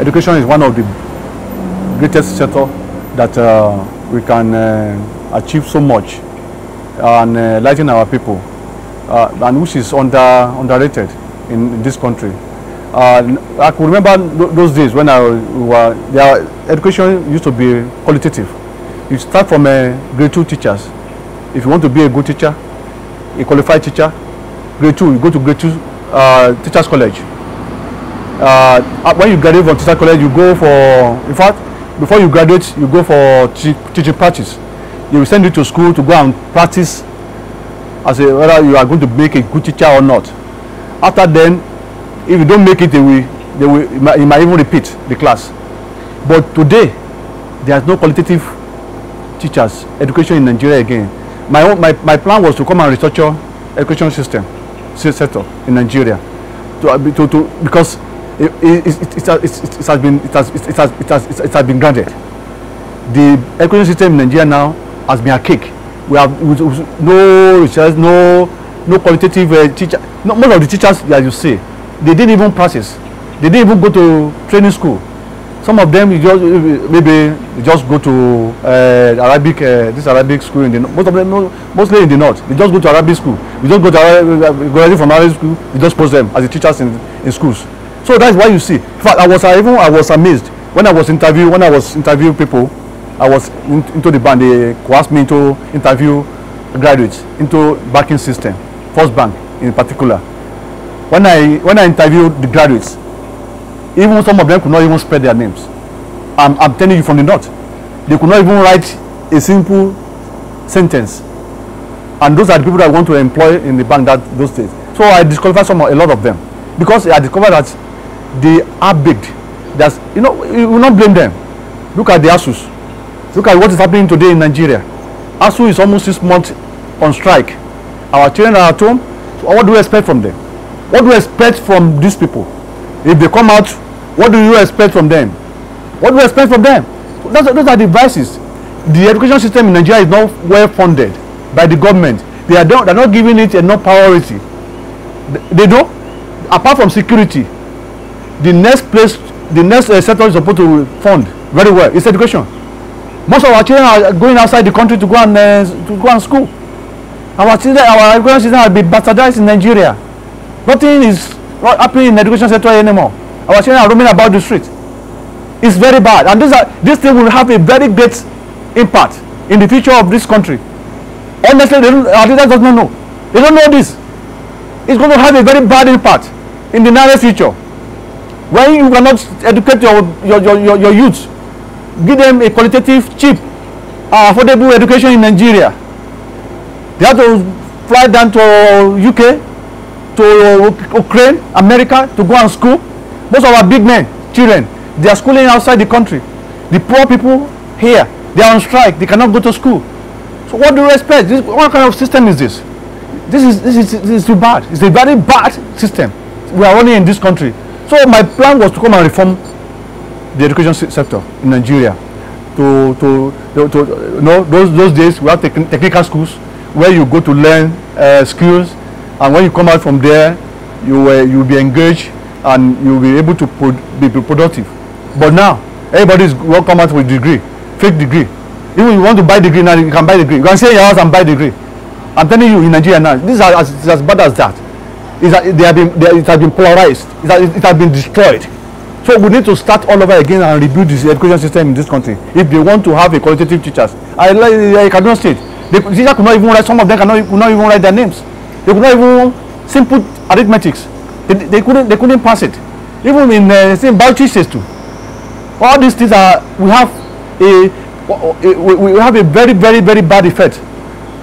education is one of the greatest sector that we can achieve so much and lighten our people, and which is underrated in this country. I could remember those days when their education used to be qualitative. You start from grade 2 teachers. If you want to be a good teacher, a qualified teacher, grade 2, you go to grade 2 teachers college. When you graduate from teachers college, you go for, in fact, before you graduate, you go for teaching practice. They will send you to school to go and practice as whether you are going to make a good teacher or not. After then, if you don't make it, you might even repeat the class. But today, there is no qualitative teachers education in Nigeria again. My plan was to come and restructure education sector in Nigeria, because it has been granted. The education system in Nigeria now has been archaic. We have no research, no qualitative teacher. Most of the teachers, as you say, they didn't even practice. They didn't even go to training school. Some of them maybe just go to Arabic, this Arabic school in the most of them, mostly in the north. They just go to Arabic school. We just go to graduate from Arabic school. We just post them as the teachers in schools. So that's why you see. In fact, I was amazed when I was interviewing people. I was into the bank. They asked me to interview graduates into banking system, First Bank in particular. When I interviewed the graduates, even some of them could not even spell their names. I'm telling you from the north. They could not even write a simple sentence. And those are the people that I want to employ in the bank those days. So I disqualified a lot of them, because I discovered that they are baked. You will not blame them. Look at the ASUs. Look at what is happening today in Nigeria. ASU is almost 6 months on strike. Our children are at home. So what do we expect from them? What do we expect from these people? If they come out, what do you expect from them? What do you expect from them? Those are the vices. The education system in Nigeria is not well funded by the government. They're not giving it enough priority. They don't. Apart from security, the next sector is supposed to fund very well is education. Most of our children are going outside the country to go and school. Our education system has been bastardized in Nigeria. Nothing is happening in the education sector anymore. Our children are roaming about the street. It's very bad, and this thing will have a very great impact in the future of this country. Honestly, our leaders don't know. They don't know this. It's going to have a very bad impact in the near future. When you cannot educate your youth, give them a qualitative, cheap, affordable education in Nigeria. They have to fly down to UK, to Ukraine, America to go and school. Most of our big men, children, they are schooling outside the country. The poor people here, they are on strike. They cannot go to school. So what do you expect? What kind of system is this? This is too bad. It's a very bad system we are running in this country. So my plan was to come and reform the education sector in Nigeria. Those days we have technical schools where you go to learn skills, and when you come out from there, you will be engaged and you will be able to be productive. But now everybody will come out with degree, fake degree. Even if you want to buy degree now, you can buy degree. You can stay in your house and buy degree. I'm telling you, in Nigeria now, this is as bad as that. It has been polarized. It has been destroyed. So we need to start all over again and rebuild this education system in this country if they want to have a qualitative teachers. I cannot state. The teachers could not even write. Some of them could not even write their names. They could not even simple arithmetics. They couldn't pass it. Even in same Bauchi says too. All these things we have a very bad effect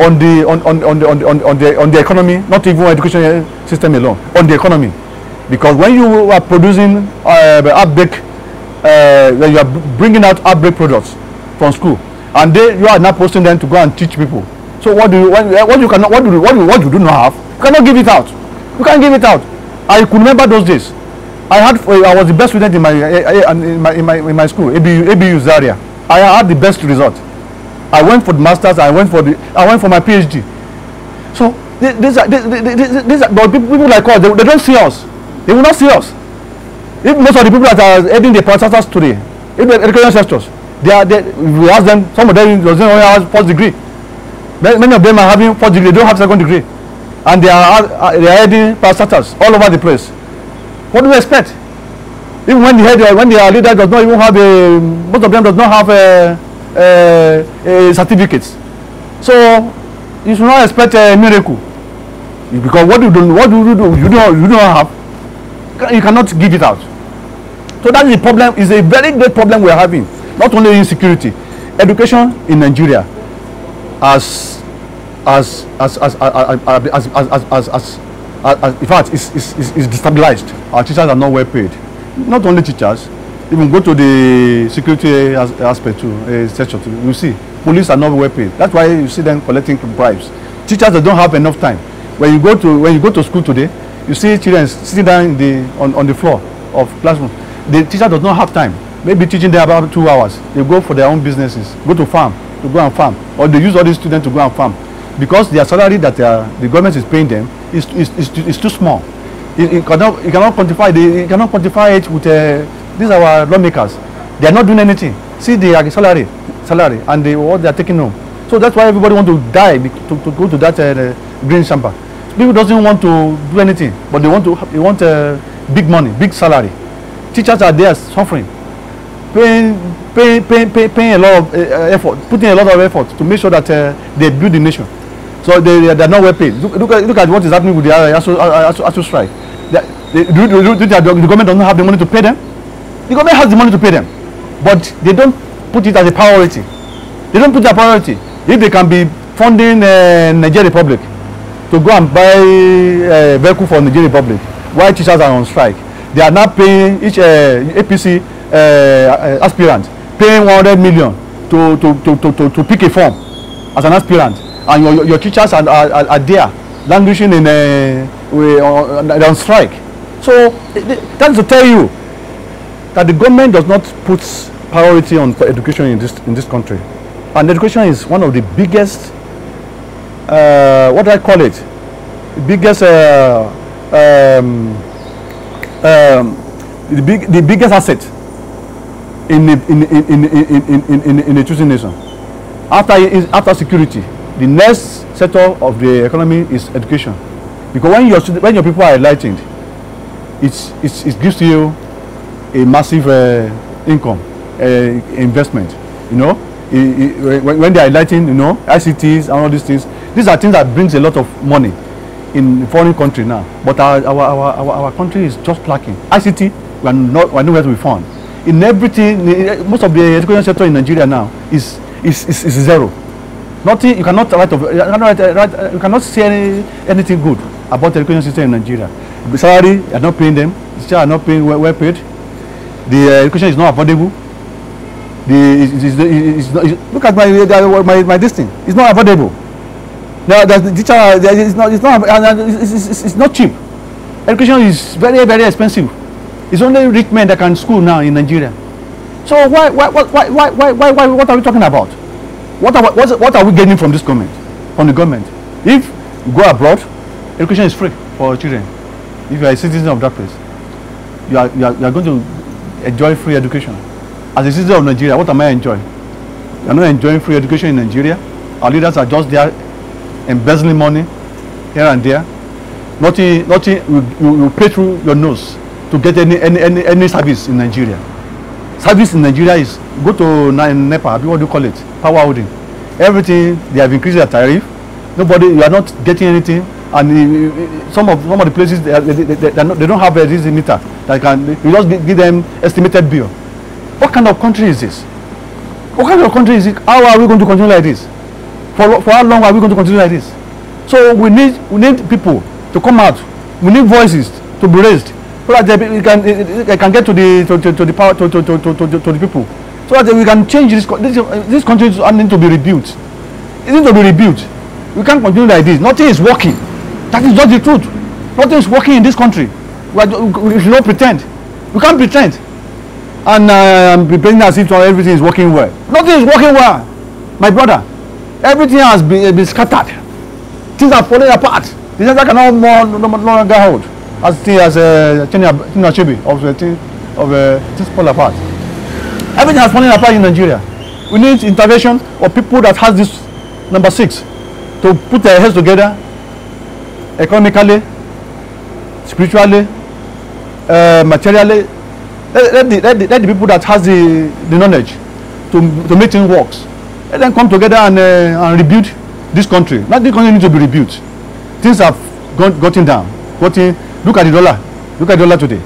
on the economy, not even education system alone, on the economy. Because when you are producing outbreak, when you are bringing out outbreak products from school, and you are now posting them to go and teach people. So what you do not have, you cannot give it out. You can't give it out. I could remember those days. I was the best student in my school, ABU Zaria. I had the best result. I went for the masters. I went for my PhD. So these are but people like us. They don't see us. They will not see us. If most of the people that are heading the parastatals today, if the education sectors, if we ask them, some of them doesn't only have first degree. Many of them are having first degree, they don't have second degree, and they are heading parastatals all over the place. What do you expect? Even when their leader does not even have most of them does not have certificates. So you should not expect a miracle, because what do you do? You don't have. You cannot give it out. So that is the problem. Is a very great problem we are having. Not only insecurity, education in Nigeria, in fact, is destabilized. Our teachers are not well paid. Not only teachers, even go to the security aspect too, section too. You see, police are not well paid. That's why you see them collecting bribes. Teachers that don't have enough time. When you go to school today, you see children sitting down on the floor of classroom. The teacher does not have time. Maybe teaching them about 2 hours. They go for their own businesses, go to farm, to go and farm, or they use all these students to go and farm, because their salary that the government is paying them is too small. You cannot quantify it with these are our lawmakers. They are not doing anything. See their salary, and what they are taking home. So that's why everybody want to die to go to that green chamber. People doesn't want to do anything, but they want big money, big salary. Teachers are there suffering, paying a lot of effort, putting a lot of effort to make sure that they build the nation. So they are not well paid. Look at what is happening with the ASU strike. The government doesn't have the money to pay them. The government has the money to pay them, but they don't put it as a priority. They don't put it as a priority. If they can be funding Nigeria Republic to go and buy a vehicle for Nigeria Republic, while teachers are on strike, they are now paying each APC aspirant, paying 100 million to pick a form as an aspirant, and your teachers are there languishing on strike. So that's to tell you that the government does not put priority on education in this country, and education is one of the biggest what do I call it? The biggest the biggest asset in a choosing nation. After security, the next sector of the economy is education, because when your people are enlightened, it gives you a massive income, investment. You know, when they are enlightened, you know, ICTs and all these things are things that brings a lot of money in foreign country now. But our country is just lacking. ICT, we're nowhere to be found. In everything, most of the education sector in Nigeria now is zero. Nothing. You cannot you cannot say anything good about the education system in Nigeria. The salary, you are not paying them. The teachers are not paying well paid. The education is not affordable. Look at my this thing. It's not affordable. The teacher it's not cheap. Education is very expensive. It's only rich men that can school now in Nigeria. So why what are we talking about? What are we getting from this government? From the government? If you go abroad, education is free for children. If you are a citizen of that place, you are going to enjoy free education. As a citizen of Nigeria, what am I enjoying? You are not enjoying free education in Nigeria. Our leaders are just there embezzling money here and there. Nothing you pay through your nose to get any service in Nigeria. Service in Nigeria is go to NEPA, what do you call it? Power holding. Everything they have increased their tariff. You are not getting anything, and some of the places they don't have a this meter that can you just give them estimated bill. What kind of country is this? What kind of country is it? How are we going to continue like this? For how long are we going to continue like this? So we need people to come out. We need voices to be raised so that they can get to the power to the people, so that we can change this country to be rebuilt. It needs to be rebuilt. We can't continue like this. Nothing is working. That is just the truth. Nothing is working in this country. We should not pretend. We can't pretend and pretending as if everything is working well. Nothing is working well, my brother. Everything has been scattered. Things are falling apart. The center cannot no longer hold. As China Achebe of things fall apart. Everything has fallen apart in Nigeria. We need intervention of people that has this number 6 to put their heads together, economically, spiritually, materially. Let the people that has the knowledge to make things work. Let them come together and rebuild this country. Not this country needs to be rebuilt. Things have gotten down. Look at the dollar. Look at the dollar today.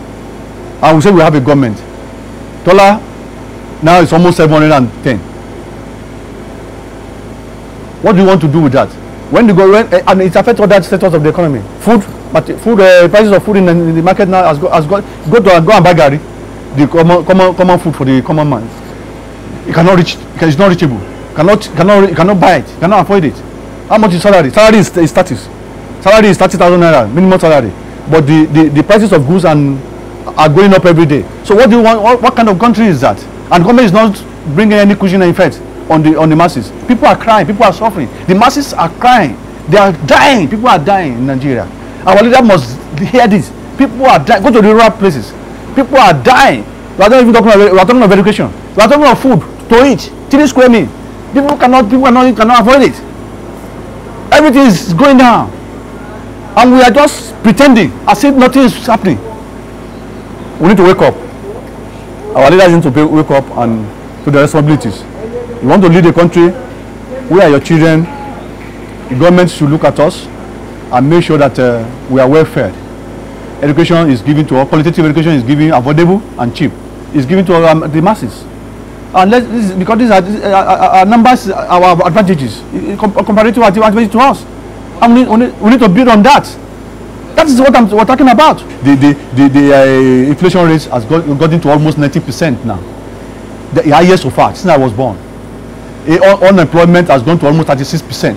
And we say we have a government. Dollar now is almost 710. What do you want to do with that? When you go and it affects all that status of the economy. Prices of food in the market now has go and buy gari, the common food for the common man. You cannot reach. It's not reachable. You cannot buy it. You cannot afford it. How much is salary? Salary is status. Salary is 30,000 naira minimum salary. But the prices of goods are going up every day. So what do you want? What kind of country is that? And government is not bringing any cushion effect on the masses. People are crying. People are suffering. The masses are crying. They are dying. People are dying in Nigeria. Our leader must hear this. People are dying. Go to the rural places. People are dying. We are not even talking about. We are talking about education. We are talking about food to eat. 3 square meal. People cannot avoid it. Everything is going down, and we are just pretending as if nothing is happening. We need to wake up. Our leaders need to wake up and to the responsibilities. You want to lead the country. We are your children. The government should look at us and make sure that we are well fed. Education is given to all. Qualitative education is given affordable and cheap. It's given to the masses. And because these are our numbers, our advantages, comparative advantages to us, and we need to build on that. That is what we're talking about. The inflation rate has gotten to almost 90% now. The highest so far since I was born. Unemployment has gone to almost 36%.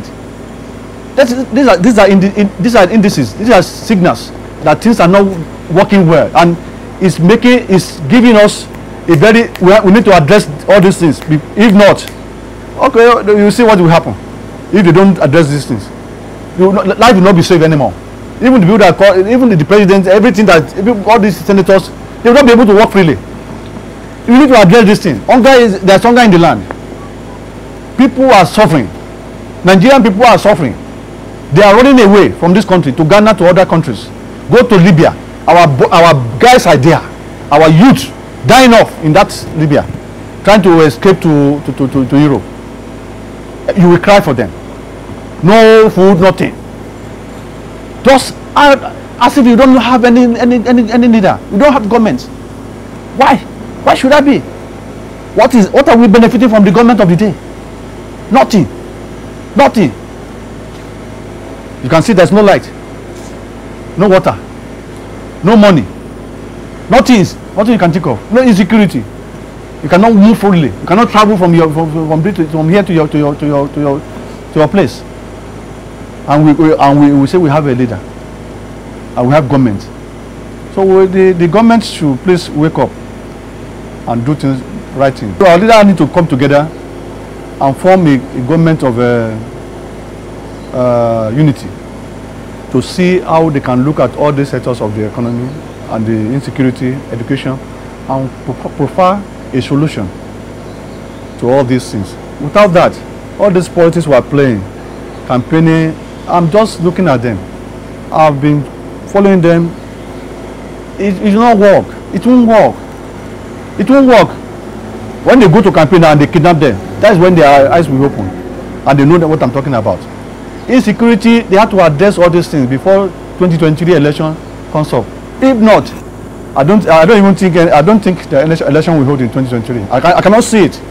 These are indices. These are signals that things are not working well, and it's giving us a very. We need to address all these things. If not, okay, you see what will happen if they don't address these things. Life will not be safe anymore. Even the people that call, even the president, everything that all these senators, they will not be able to work freely. We need to address this thing. There's hunger in the land. People are suffering. Nigerian people are suffering. They are running away from this country to Ghana, to other countries. Go to Libya. Our guys are there. Our youth dying off in that Libya, trying to escape to Europe. You will cry for them. No food, nothing. Just as if you don't have any leader. You don't have government. Why? Why should that be? What are we benefiting from the government of the day? Nothing. Nothing. You can see there's no light, no water, no money, nothing you can think of, no insecurity. You cannot move freely. You cannot travel from here to your place. And we say we have a leader, and we have government. So the government should please wake up and do things right thing. So our leader need to come together and form a government of unity to see how they can look at all the sectors of the economy and the insecurity, education, and provide a solution to all these things. Without that, all these politics we are playing, campaigning, I'm just looking at them. I've been following them. It will not work. It won't work. It won't work. When they go to campaign and they kidnap them, that is when their eyes will open and they know what I'm talking about. Insecurity, they have to address all these things before 2023 election comes up. If not, I don't think the election will hold in 2023. I cannot see it.